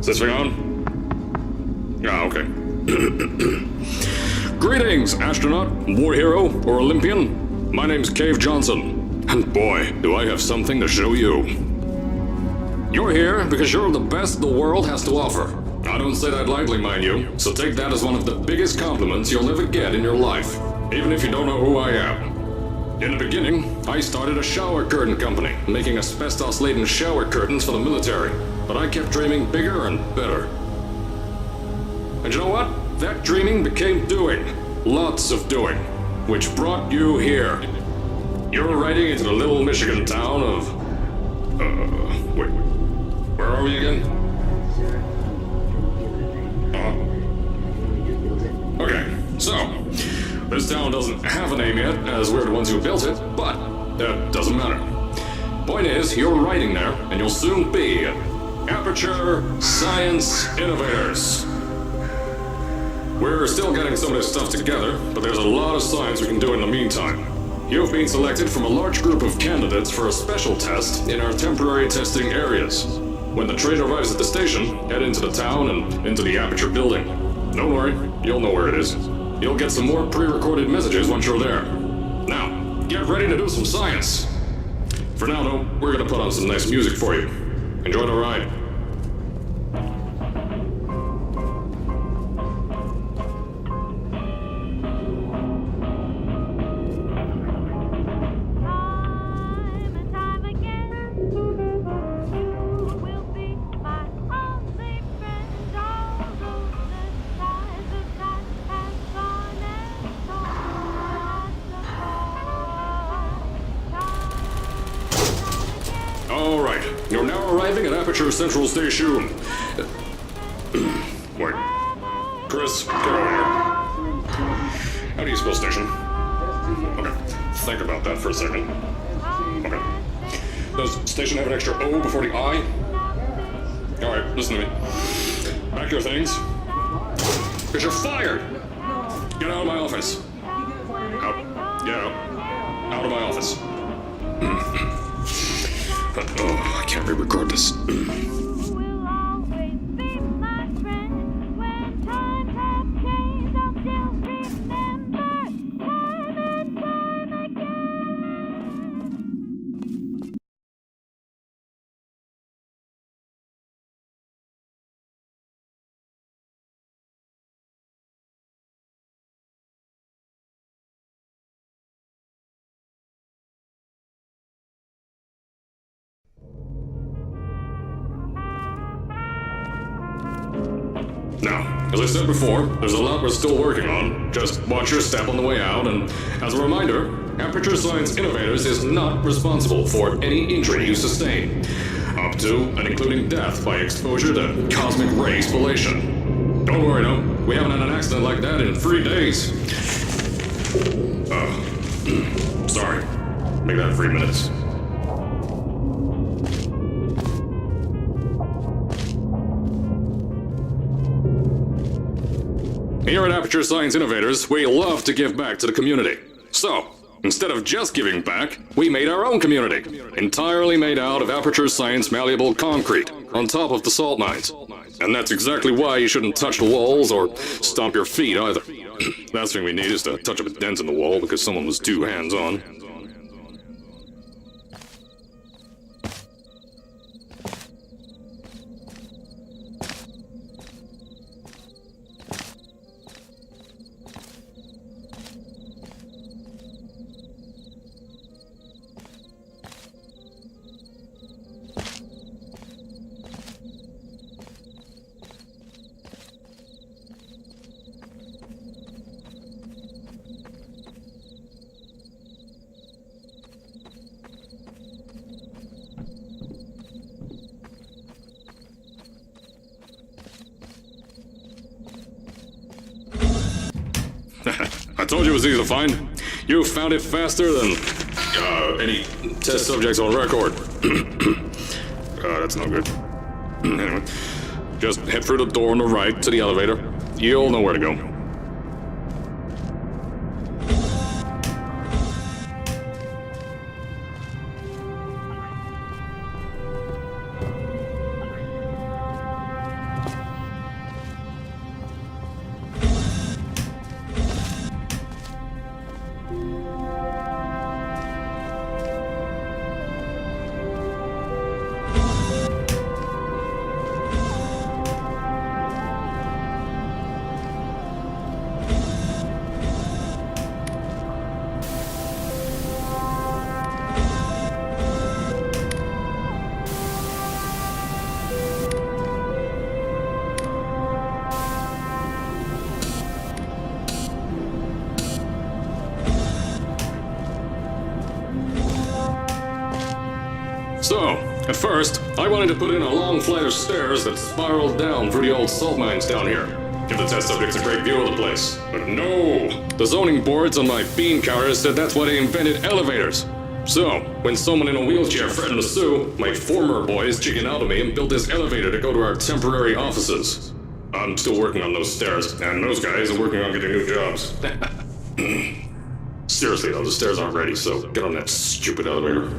Is this thing on? Ah, okay. Greetings, astronaut, war hero, or Olympian. My name's Cave Johnson, and boy, do I have something to show you. You're here because you're the best the world has to offer. I don't say that lightly, mind you, so take that as one of the biggest compliments you'll ever get in your life, even if you don't know who I am. In the beginning, I started a shower curtain company, making asbestos-laden shower curtains for the military, but I kept dreaming bigger and better. And you know what? That dreaming became doing. Lots of doing. Which brought you here. You're riding into the little Michigan town of... wait. Where are we again? Okay, so... this town doesn't have a name yet, as we're the ones who built it, but that doesn't matter. Point is, you're riding there, and you'll soon be at Aperture Science Innovators. We're still getting some of this stuff together, but there's a lot of science we can do in the meantime. You've been selected from a large group of candidates for a special test in our temporary testing areas. When the train arrives at the station, head into the town and into the Aperture building. Don't worry, you'll know where it is. You'll get some more pre-recorded messages once you're there. Now, get ready to do some science. For now, though, we're gonna put on some nice music for you. Enjoy the ride. Alright, you're now arriving at Aperture Central Station. Wait. Chris, get over here. How do you spell station? Okay, think about that for a second. Okay. Does station have an extra O before the I? Alright, listen to me. Pack your things. Because you're fired! Get out of my office. Out. Get out. Out of my office. Oh, I can't re-record this. Now, as I said before, there's a lot we're still working on. Just watch your step on the way out, and as a reminder, Aperture Science Innovators is not responsible for any injury you sustain, up to and including death by exposure to cosmic ray spallation. Don't worry, no, we haven't had an accident like that in 3 days. Sorry. Make that 3 minutes. Here at Aperture Science Innovators, we love to give back to the community. So, instead of just giving back, we made our own community, entirely made out of Aperture Science malleable concrete, on top of the salt mines. And that's exactly why you shouldn't touch the walls or stomp your feet either. Last thing we need is to touch up a dent in the wall because someone was too hands-on. I told you it was easy to find. You found it faster than any test subjects on record. That's not good. Anyway, just head through the door on the right to the elevator. You'll know where to go. So, at first, I wanted to put in a long flight of stairs that spiraled down through the old salt mines down here. Give the test subjects a great view of the place. But no! The zoning boards on my bean counters said that's why they invented elevators. So, when someone in a wheelchair threatened to sue, my former boys chickened out of me and built this elevator to go to our temporary offices. I'm still working on those stairs, and those guys are working on getting new jobs. Seriously though, the stairs aren't ready, so get on that stupid elevator.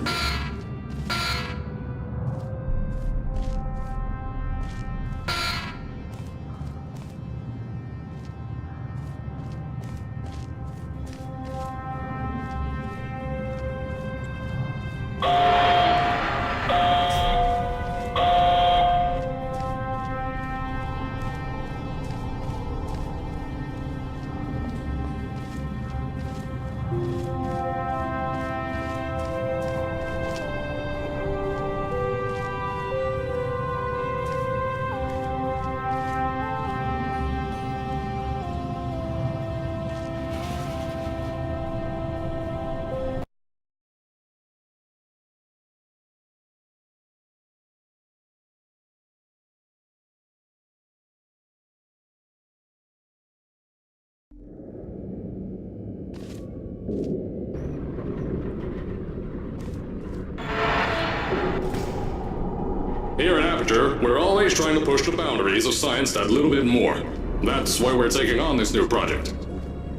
Here at Aperture, we're always trying to push the boundaries of science that little bit more. That's why we're taking on this new project.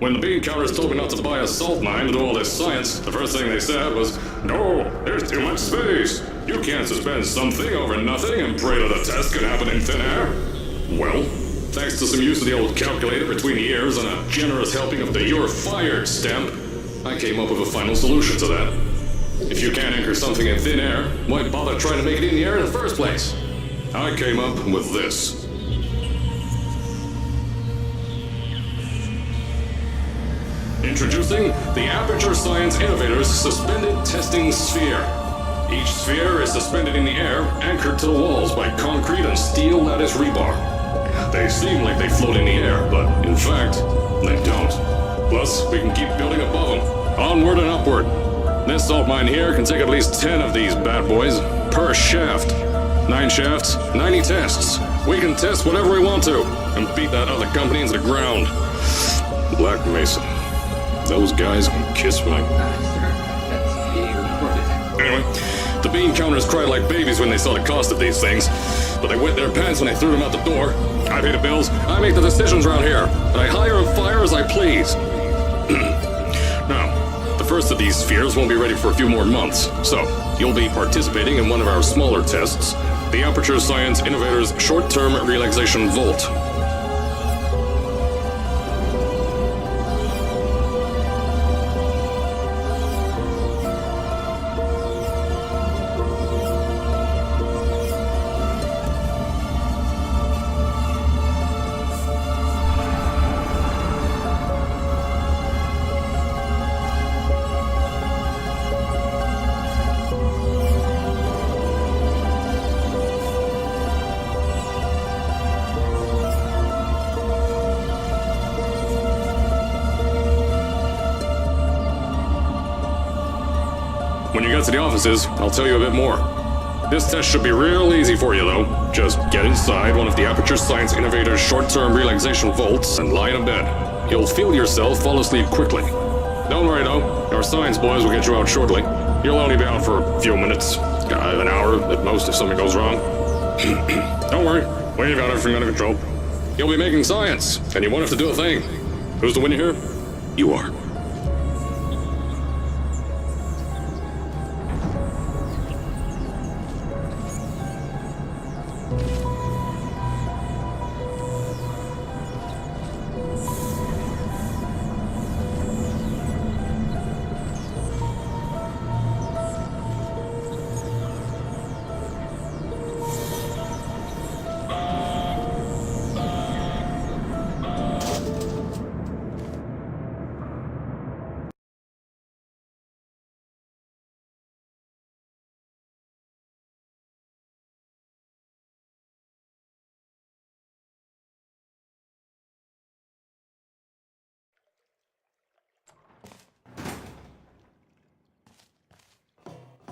When the bean counters told me not to buy a salt mine to do all this science, the first thing they said was, "No, there's too much space. You can't suspend something over nothing and pray that a test can happen in thin air." Well, thanks to some use of the old calculator between the ears and a generous helping of the "you're fired" stamp, I came up with a final solution to that. If you can't anchor something in thin air, why bother trying to make it in the air in the first place? I came up with this. Introducing the Aperture Science Innovators Suspended Testing Sphere. Each sphere is suspended in the air, anchored to the walls by concrete and steel lattice rebar. They seem like they float in the air, but in fact, they don't. Plus, we can keep building above them, onward and upward. This salt mine here can take at least 10 of these bad boys per shaft. 9 shafts, 90 tests. We can test whatever we want to and beat that other company into the ground. Black Mesa. Those guys can kiss my... That's being recorded. Anyway, the bean counters cried like babies when they saw the cost of these things, but they wet their pants when I threw them out the door. I pay the bills, I make the decisions around here, and I hire and fire as I please. Now, the first of these spheres won't be ready for a few more months, so you'll be participating in one of our smaller tests, the Aperture Science Innovators Short-Term Relaxation Volt. When you get to the offices, I'll tell you a bit more. This test should be real easy for you, though. Just get inside one of the Aperture Science Innovators short-term relaxation vaults and lie in a bed. You'll feel yourself fall asleep quickly. Don't worry, though. Our science boys will get you out shortly. You'll only be out for a few minutes. An hour at most if something goes wrong. Don't worry. We've got everything under control. You'll be making science, and you won't have to do a thing. Who's the winner here? You are.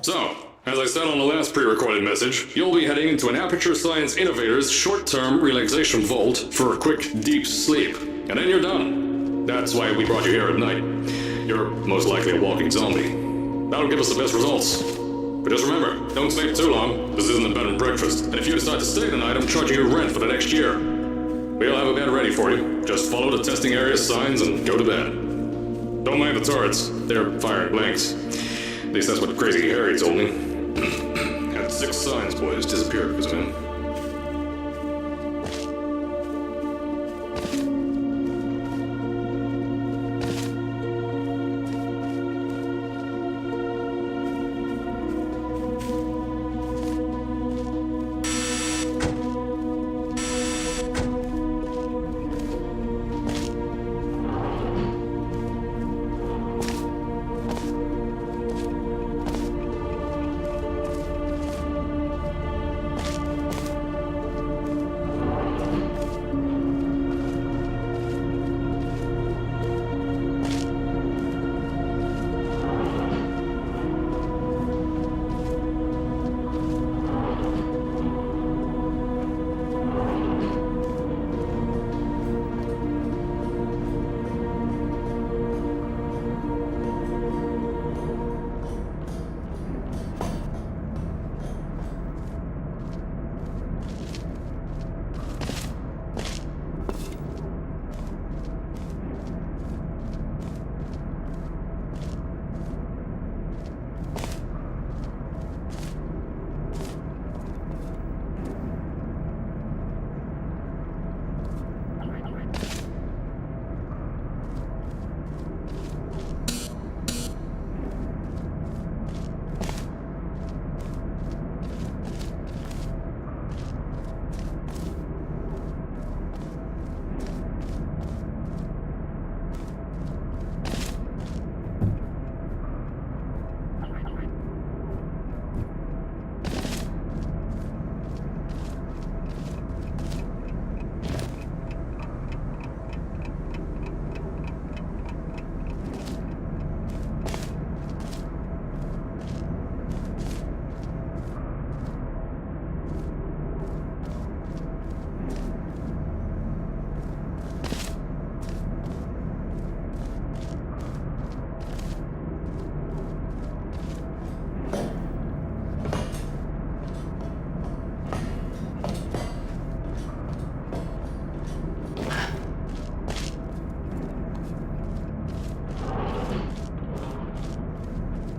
So, As I said on the last pre-recorded message, you'll be heading into an Aperture Science Innovators short-term relaxation vault for a quick, deep sleep. And then you're done. That's why we brought you here at night. You're most likely a walking zombie. That'll give us the best results. But just remember, don't sleep too long. This isn't a bed and breakfast. And if you decide to stay tonight, I'm charging you rent for the next year. We'll have a bed ready for you. Just follow the testing area signs and go to bed. Don't mind the turrets. They're firing blanks. At least that's what Crazy Harry told me. Had 6 signs, boys, disappeared because of him.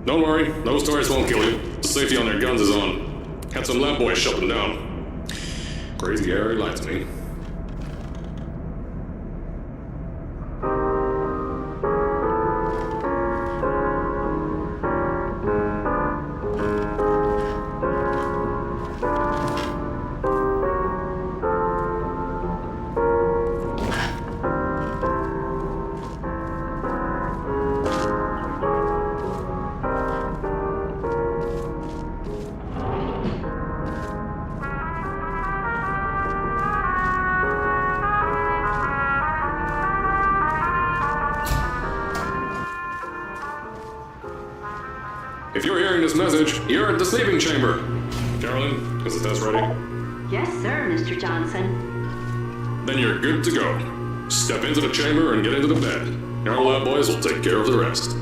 Don't worry, those turrets won't kill you. The safety on their guns is on. Had some lab boys shut them down. Crazy Harry lied to me. If you're hearing this message, you're at the sleeping chamber. Carolyn, is the test ready? Yes, sir, Mr. Johnson. Then you're good to go. Step into the chamber and get into the bed. Our lab boys will take care of the rest.